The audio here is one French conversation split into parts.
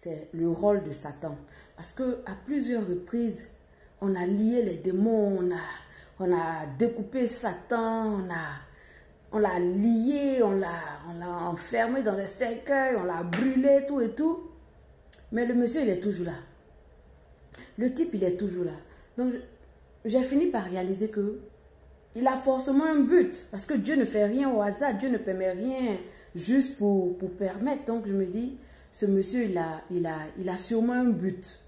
c'est le rôle de Satan. Parce qu'à plusieurs reprises, on a lié les démons, on a découpé Satan, on l'a lié, on l'a enfermé dans des cercueils, on l'a brûlé, tout et tout. Mais le monsieur, il est toujours là. Le type, il est toujours là. Donc, j'ai fini par réaliser que il a forcément un but. Parce que Dieu ne fait rien au hasard. Dieu ne permet rien juste pour permettre. Donc, je me dis, ce monsieur, il a sûrement un but.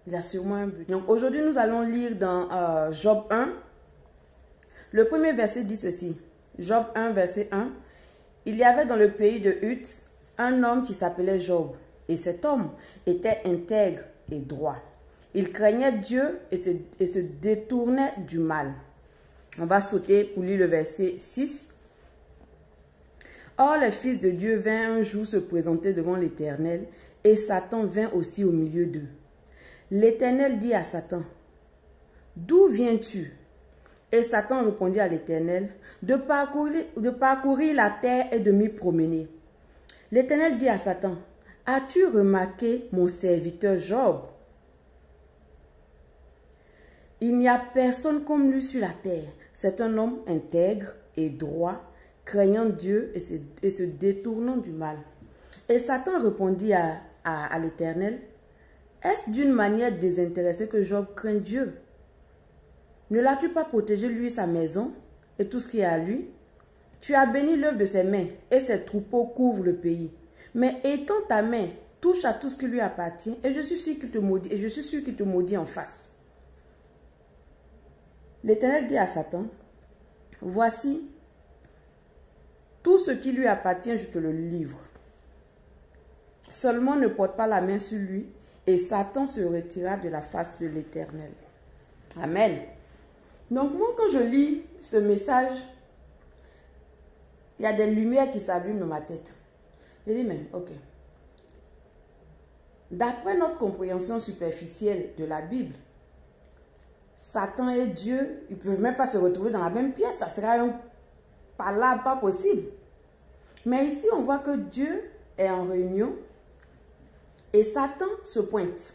Il a sûrement un but. Donc, aujourd'hui, nous allons lire dans Job 1. Le premier verset dit ceci. Job 1, verset 1. Il y avait dans le pays de Uz un homme qui s'appelait Job. Et cet homme était intègre et droit. Il craignait Dieu et se détournait du mal. On va sauter pour lire le verset 6. Or, les fils de Dieu vinrent un jour se présenter devant l'Éternel, et Satan vint aussi au milieu d'eux. L'Éternel dit à Satan, « D'où viens-tu » Et Satan répondit à l'Éternel, « de parcourir la terre et de m'y promener. » L'Éternel dit à Satan, « As-tu remarqué mon serviteur Job? Il n'y a personne comme lui sur la terre. C'est un homme intègre et droit, craignant Dieu et se détournant du mal. » Et Satan répondit à l'Éternel, « Est-ce d'une manière désintéressée que Job craint Dieu? Ne l'as-tu pas protégé lui, sa maison et tout ce qui est à lui? Tu as béni l'œuvre de ses mains et ses troupeaux couvrent le pays. Mais étends ta main, touche à tout ce qui lui appartient et je suis sûr qu'il te maudit en face. » L'Éternel dit à Satan, « Voici, tout ce qui lui appartient, je te le livre. Seulement ne porte pas la main sur lui. » Et Satan se retira de la face de l'Éternel. Amen. Donc moi, quand je lis ce message, il y a des lumières qui s'allument dans ma tête. Je dis, mais ok. D'après notre compréhension superficielle de la Bible, Satan et Dieu, ils ne peuvent même pas se retrouver dans la même pièce. Ça sera pas possible. Mais ici, on voit que Dieu est en réunion et Satan se pointe.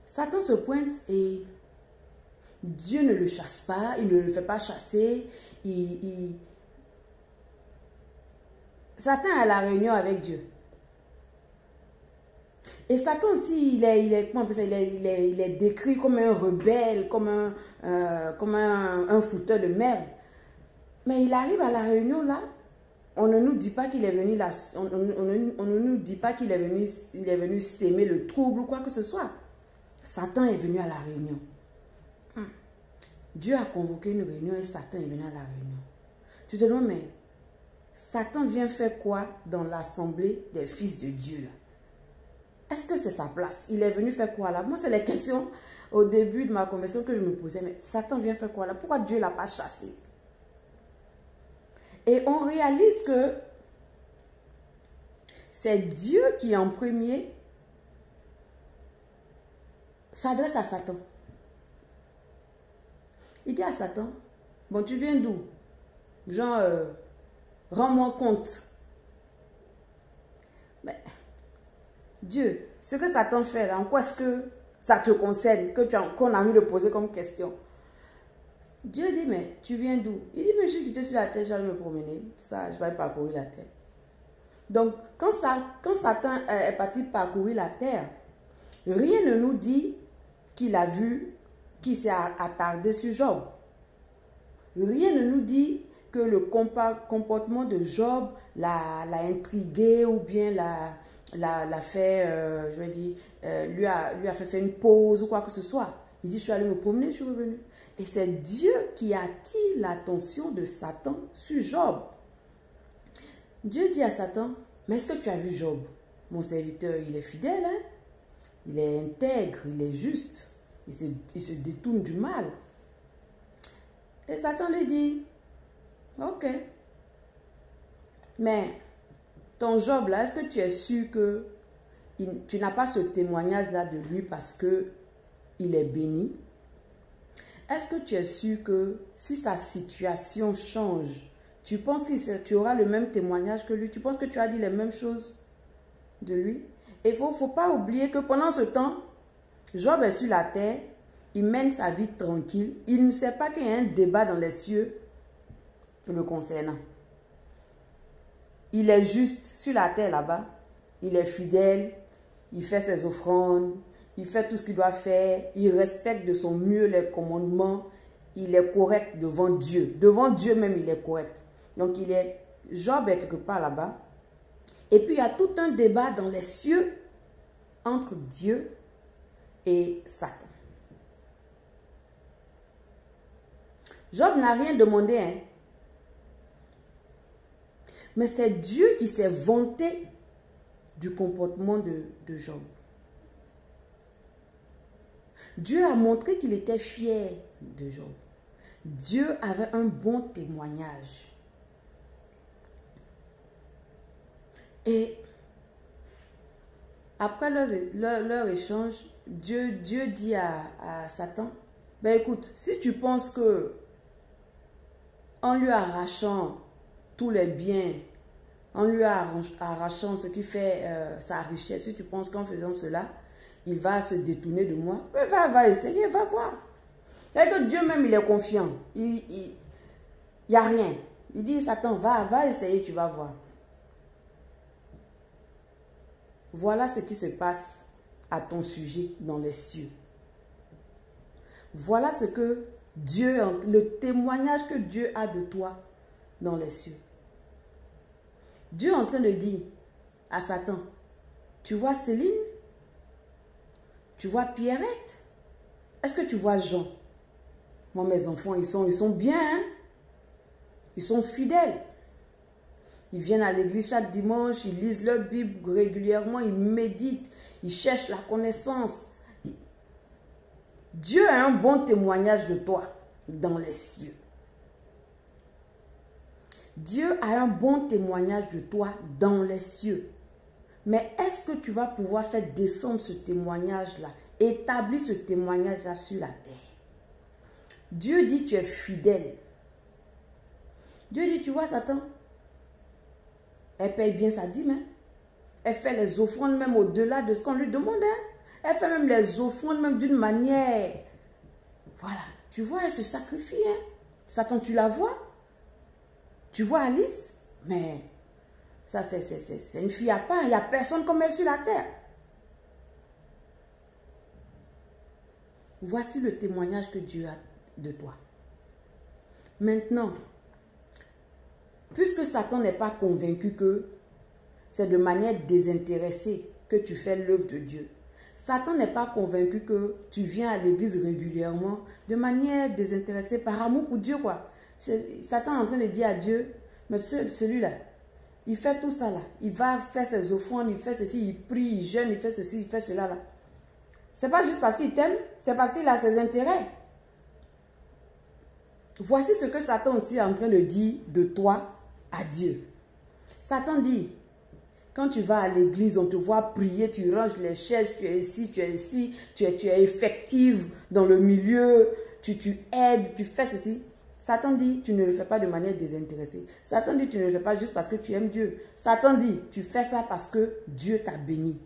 Satan se pointe et Dieu ne le chasse pas, il ne le fait pas chasser. Satan est à la réunion avec Dieu. Et Satan aussi, il est décrit comme un rebelle, comme un fouteur de merde. Mais il arrive à la réunion là, on ne nous dit pas qu'il est venu là, on ne nous dit pas qu'il est venu s'aimer le trouble ou quoi que ce soit. Satan est venu à la réunion. Dieu a convoqué une réunion et Satan est venu à la réunion. Tu te demandes, mais Satan vient faire quoi dans l'assemblée des fils de Dieu là? Est-ce que c'est sa place? Il est venu faire quoi là? Moi, c'est les questions au début de ma conversion que je me posais. Mais Satan vient faire quoi là? Pourquoi Dieu ne l'a pas chassé? Et on réalise que c'est Dieu qui en premier s'adresse à Satan. Il dit à Satan, bon, tu viens d'où? Genre, rends-moi compte. Mais, Dieu, ce que Satan fait là, en quoi est-ce que ça te concerne, qu'on a envie de poser comme question? Dieu dit, mais tu viens d'où? Il dit, mais je suis quitté sur la terre, j'allais me promener. Ça, je vais parcourir la terre. Donc, quand Satan est parti parcourir la terre, rien ne nous dit qu'il a vu, qu'il s'est attardé sur Job. Rien ne nous dit que le comportement de Job l'a intrigué ou bien l'a fait, je vais dire, lui a fait faire une pause ou quoi que ce soit. Il dit, je suis allé me promener, je suis revenu. Et c'est Dieu qui attire l'attention de Satan sur Job. Dieu dit à Satan, mais est-ce que tu as vu Job? Mon serviteur, il est fidèle, hein? Il est intègre, il est juste. Il se détourne du mal. Et Satan lui dit, ok. Mais ton Job là, est-ce que tu es sûr que tu n'as pas ce témoignage là de lui parce que il est béni? Est-ce que tu es sûr que si sa situation change, tu penses que tu auras le même témoignage que lui? Tu penses que tu as dit les mêmes choses de lui? Et il ne faut pas oublier que pendant ce temps, Job est sur la terre, il mène sa vie tranquille. Il ne sait pas qu'il y a un débat dans les cieux le concernant. Il est juste sur la terre là-bas. Il est fidèle, il fait ses offrandes, il fait tout ce qu'il doit faire, il respecte de son mieux les commandements, il est correct devant Dieu. Devant Dieu même, il est correct. Donc, Job est quelque part là-bas. Et puis, il y a tout un débat dans les cieux entre Dieu et Satan. Job n'a rien demandé, hein. Mais c'est Dieu qui s'est vanté du comportement de Job. Dieu a montré qu'il était fier de Job. Dieu avait un bon témoignage. Et après leur échange, Dieu dit à Satan, ben écoute, si tu penses que en lui arrachant tous les biens, en lui arrachant ce qui fait sa richesse, si tu penses qu'en faisant cela, il va se détourner de moi, va essayer, va voir. Et que Dieu même, il est confiant. Il n'y a rien. Il dit, Satan, va essayer, tu vas voir. Voilà ce qui se passe à ton sujet dans les cieux. Voilà ce que Dieu, le témoignage que Dieu a de toi dans les cieux. Dieu est en train de dire à Satan, tu vois Céline? Tu vois Pierrette? Est-ce que tu vois Jean? Moi, mes enfants, ils sont bien, hein? Ils sont fidèles. Ils viennent à l'église chaque dimanche, ils lisent leur Bible régulièrement, ils méditent, ils cherchent la connaissance. Dieu a un bon témoignage de toi dans les cieux. Dieu a un bon témoignage de toi dans les cieux. Mais est-ce que tu vas pouvoir faire descendre ce témoignage-là, établir ce témoignage-là sur la terre? Dieu dit tu es fidèle. Dieu dit, tu vois Satan, elle paye bien sa dîme. Hein? Elle fait les offrandes même au-delà de ce qu'on lui demande. Hein? Elle fait même les offrandes même d'une manière. Voilà, tu vois, elle se sacrifie. Hein? Satan, tu la vois? Tu vois Alice? Mais ça, c'est une fille à part. Il n'y a personne comme elle sur la terre. Voici le témoignage que Dieu a de toi. Maintenant, puisque Satan n'est pas convaincu que c'est de manière désintéressée que tu fais l'œuvre de Dieu, Satan n'est pas convaincu que tu viens à l'église régulièrement de manière désintéressée, par amour pour Dieu, quoi. Satan est en train de dire à Dieu, mais celui-là, il fait tout ça là. Il va faire ses offrandes, il fait ceci, il prie, il jeûne, il fait ceci, il fait cela là. C'est pas juste parce qu'il t'aime, c'est parce qu'il a ses intérêts. Voici ce que Satan aussi est en train de dire de toi à Dieu. Satan dit, quand tu vas à l'église, on te voit prier, tu ranges les chaises, tu es ici, tu es effective dans le milieu, tu aides, tu fais ceci. Satan dit, tu ne le fais pas de manière désintéressée. Satan dit, tu ne le fais pas juste parce que tu aimes Dieu. Satan dit, tu fais ça parce que Dieu t'a béni,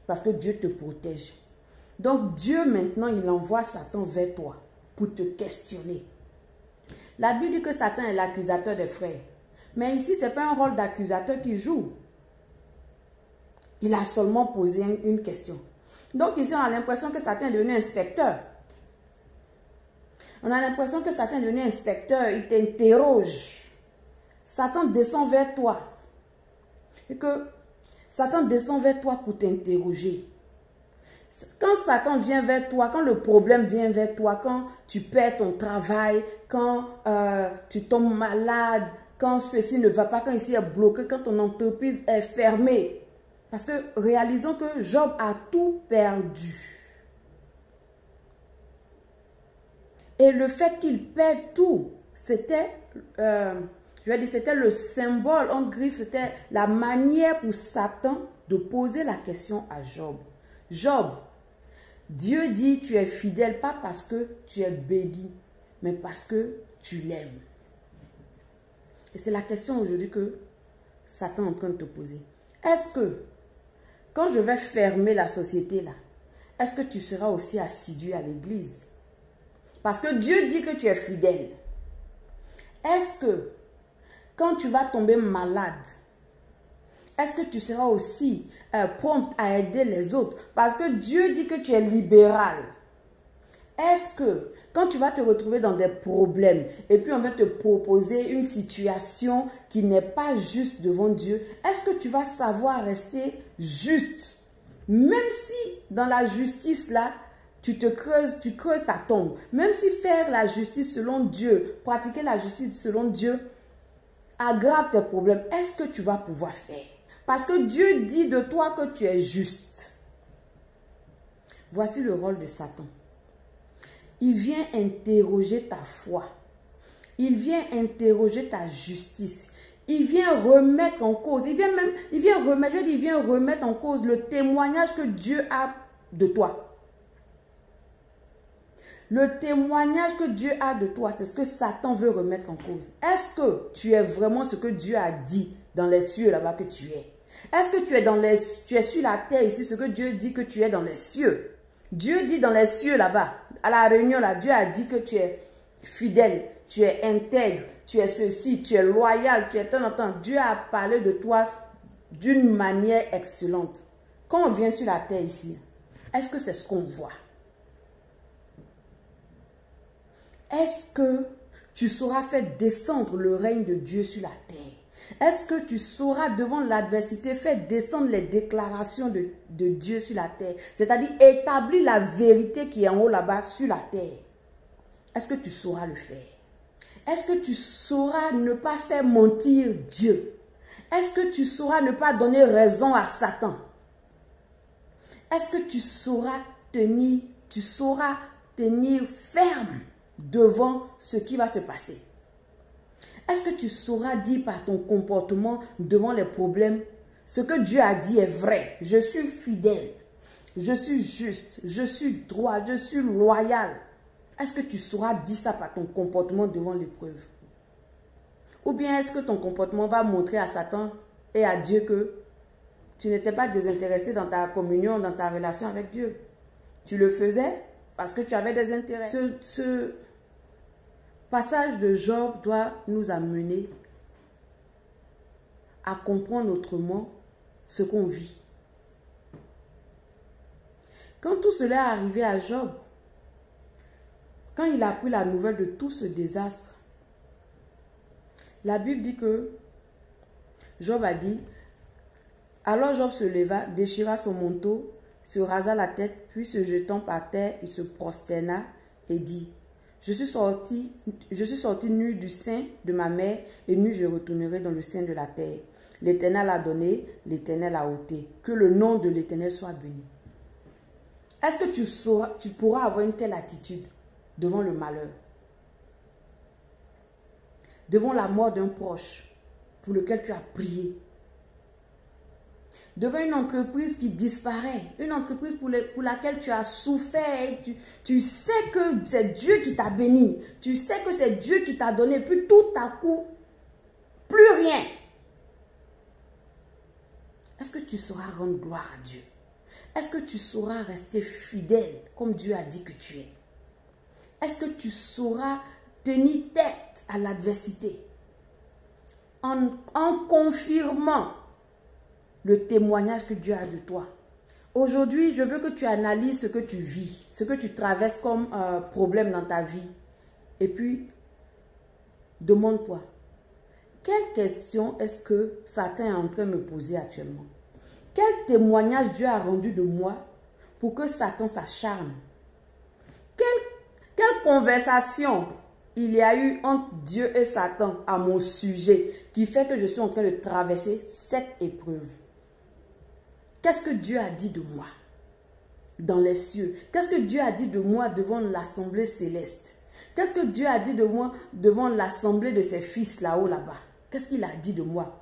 parce que Dieu te protège. Donc Dieu maintenant, il envoie Satan vers toi pour te questionner. La Bible dit que Satan est l'accusateur des frères. Mais ici, ce n'est pas un rôle d'accusateur qu'il joue. Il a seulement posé une question. Donc ici, on a l'impression que Satan est devenu inspecteur. On a l'impression que Satan est devenu inspecteur. Il t'interroge. Satan descend vers toi. Et que Satan descend vers toi pour t'interroger. Quand Satan vient vers toi, quand le problème vient vers toi, quand tu perds ton travail, quand tu tombes malade, quand ceci ne va pas, quand ici est bloqué, quand ton entreprise est fermée. Parce que réalisons que Job a tout perdu. Et le fait qu'il perde tout, c'était, c'était le symbole en griffe, c'était la manière pour Satan de poser la question à Job. Job, Dieu dit tu es fidèle pas parce que tu es béni, mais parce que tu l'aimes. Et c'est la question aujourd'hui que Satan est en train de te poser. Est-ce que quand je vais fermer la société là, est-ce que tu seras aussi assidu à l'église? Parce que Dieu dit que tu es fidèle. Est-ce que quand tu vas tomber malade, est-ce que tu seras aussi prompt à aider les autres? Parce que Dieu dit que tu es libéral. Est-ce que quand tu vas te retrouver dans des problèmes et puis on va te proposer une situation qui n'est pas juste devant Dieu, est-ce que tu vas savoir rester juste? Même si dans la justice là, tu creuses ta tombe. Même si faire la justice selon Dieu, pratiquer la justice selon Dieu aggrave tes problèmes, est-ce que tu vas pouvoir faire? Parce que Dieu dit de toi que tu es juste. Voici le rôle de Satan. Il vient interroger ta foi. Il vient interroger ta justice. Il vient remettre en cause. Il vient remettre en cause le témoignage que Dieu a de toi. Le témoignage que Dieu a de toi, c'est ce que Satan veut remettre en cause. Est-ce que tu es vraiment ce que Dieu a dit dans les cieux là-bas que tu es? Est-ce que tu es sur la terre ici, ce que Dieu dit que tu es dans les cieux? Dieu dit dans les cieux là-bas, à la réunion là, Dieu a dit que tu es fidèle, tu es intègre, tu es ceci, tu es loyal, tu es temps. Dieu a parlé de toi d'une manière excellente. Quand on vient sur la terre ici, est-ce que c'est ce qu'on voit? Est-ce que tu sauras faire descendre le règne de Dieu sur la terre? Est-ce que tu sauras devant l'adversité faire descendre les déclarations de Dieu sur la terre? C'est-à-dire établir la vérité qui est en haut là-bas sur la terre. Est-ce que tu sauras le faire? Est-ce que tu sauras ne pas faire mentir Dieu? Est-ce que tu sauras ne pas donner raison à Satan? Est-ce que tu sauras tenir ferme devant ce qui va se passer? Est-ce que tu sauras dire par ton comportement devant les problèmes, ce que Dieu a dit est vrai, je suis fidèle, je suis juste, je suis droit, je suis loyal? Est-ce que tu sauras dire ça par ton comportement devant l'épreuve? Ou bien est-ce que ton comportement va montrer à Satan et à Dieu que tu n'étais pas désintéressé dans ta communion, dans ta relation avec Dieu? Tu le faisais parce que tu avais des intérêts. Ce passage de Job doit nous amener à comprendre autrement ce qu'on vit. Quand tout cela est arrivé à Job, quand il a appris la nouvelle de tout ce désastre, la Bible dit que Job a dit, alors Job se leva, déchira son manteau, se rasa la tête, puis se jetant par terre, il se prosterna et dit, je suis sorti nu du sein de ma mère, et nu je retournerai dans le sein de la terre. L'Éternel a donné, l'Éternel a ôté. Que le nom de l'Éternel soit béni. Est-ce que tu pourras avoir une telle attitude devant le malheur? Devant la mort d'un proche pour lequel tu as prié? Devant une entreprise qui disparaît, une entreprise pour laquelle tu as souffert, tu sais que c'est Dieu qui t'a béni, tu sais que c'est Dieu qui t'a donné, puis tout à coup, plus rien. Est-ce que tu sauras rendre gloire à Dieu? Est-ce que tu sauras rester fidèle comme Dieu a dit que tu es? Est-ce que tu sauras tenir tête à l'adversité en confirmant le témoignage que Dieu a de toi? Aujourd'hui, je veux que tu analyses ce que tu vis, ce que tu traverses comme problème dans ta vie. Et puis, demande-toi, quelle question est-ce que Satan est en train de me poser actuellement? Quel témoignage Dieu a rendu de moi pour que Satan s'acharne? Quelle conversation il y a eu entre Dieu et Satan à mon sujet qui fait que je suis en train de traverser cette épreuve? Qu'est-ce que Dieu a dit de moi dans les cieux? Qu'est-ce que Dieu a dit de moi devant l'assemblée céleste? Qu'est-ce que Dieu a dit de moi devant l'assemblée de ses fils là-haut, là-bas? Qu'est-ce qu'il a dit de moi?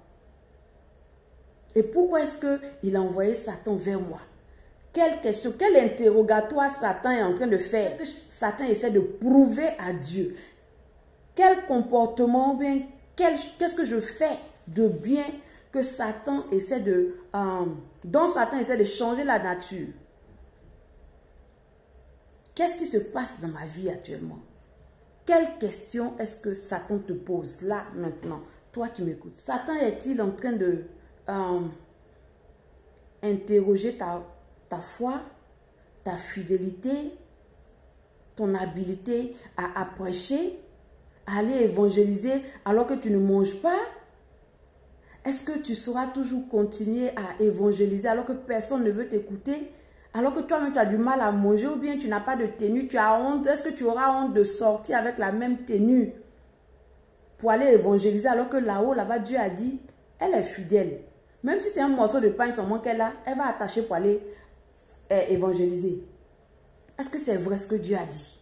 Et pourquoi est-ce qu'il a envoyé Satan vers moi? Quelle question, quel interrogatoire Satan est en train de faire? Est-ce que Satan essaie de prouver à Dieu? Quel comportement, bien, qu'est-ce que je fais de bien que Satan essaie de... dont Satan essaie de changer la nature. Qu'est-ce qui se passe dans ma vie actuellement? Quelle question est-ce que Satan te pose là, maintenant? Toi qui m'écoutes. Satan est-il en train de interroger ta foi, ta fidélité, ton habilité à prêcher, à aller évangéliser alors que tu ne manges pas? Est-ce que tu sauras toujours continuer à évangéliser alors que personne ne veut t'écouter? Alors que toi-même tu as du mal à manger ou bien tu n'as pas de tenue, tu as honte? Est-ce que tu auras honte de sortir avec la même tenue pour aller évangéliser alors que là-haut, là-bas, Dieu a dit, elle est fidèle. Même si c'est un morceau de pain seulement qu'elle a, elle va attacher pour aller évangéliser. Est-ce que c'est vrai ce que Dieu a dit?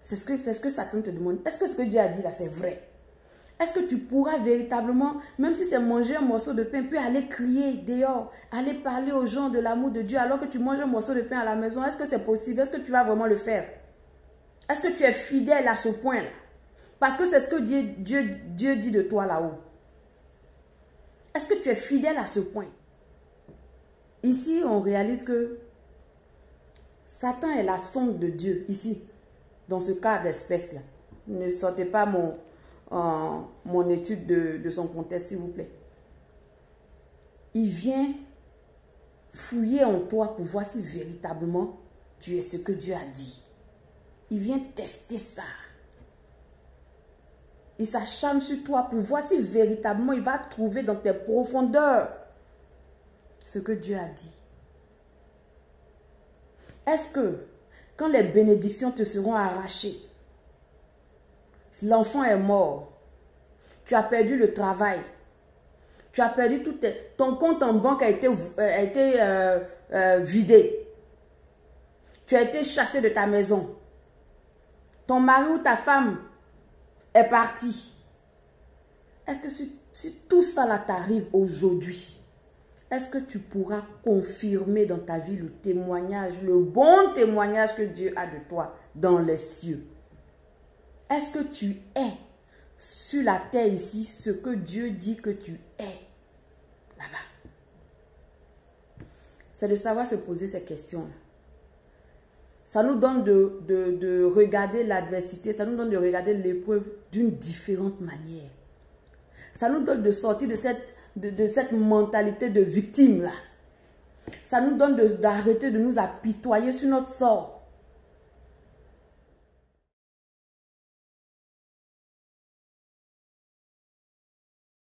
C'est ce que Satan te demande. Est-ce que ce que Dieu a dit là, c'est vrai? Est-ce que tu pourras véritablement, même si c'est manger un morceau de pain, puis aller crier dehors, aller parler aux gens de l'amour de Dieu alors que tu manges un morceau de pain à la maison? Est-ce que c'est possible? Est-ce que tu vas vraiment le faire? Est-ce que tu es fidèle à ce point-là? Parce que c'est ce que Dieu dit de toi là-haut. Est-ce que tu es fidèle à ce point? Ici, on réalise que Satan est la sonde de Dieu, ici, dans ce cas d'espèce-là. Ne sortez pas mon étude de son contexte, s'il vous plaît. Il vient fouiller en toi pour voir si véritablement tu es ce que Dieu a dit. Il vient tester ça. Il s'acharne sur toi pour voir si véritablement il va trouver dans tes profondeurs ce que Dieu a dit. Est-ce que quand les bénédictions te seront arrachées, l'enfant est mort, tu as perdu le travail, tu as perdu tout ton compte en banque a été vidé, tu as été chassé de ta maison, ton mari ou ta femme est parti. Est-ce que si tout ça là t'arrive aujourd'hui, est-ce que tu pourras confirmer dans ta vie le témoignage, le bon témoignage que Dieu a de toi dans les cieux? Est-ce que tu es sur la terre ici ce que Dieu dit que tu es là-bas? C'est de savoir se poser ces questions. Ça nous donne de regarder l'adversité, ça nous donne de regarder l'épreuve d'une différente manière. Ça nous donne de sortir de cette mentalité de victime là. Ça nous donne d'arrêter de nous apitoyer sur notre sort.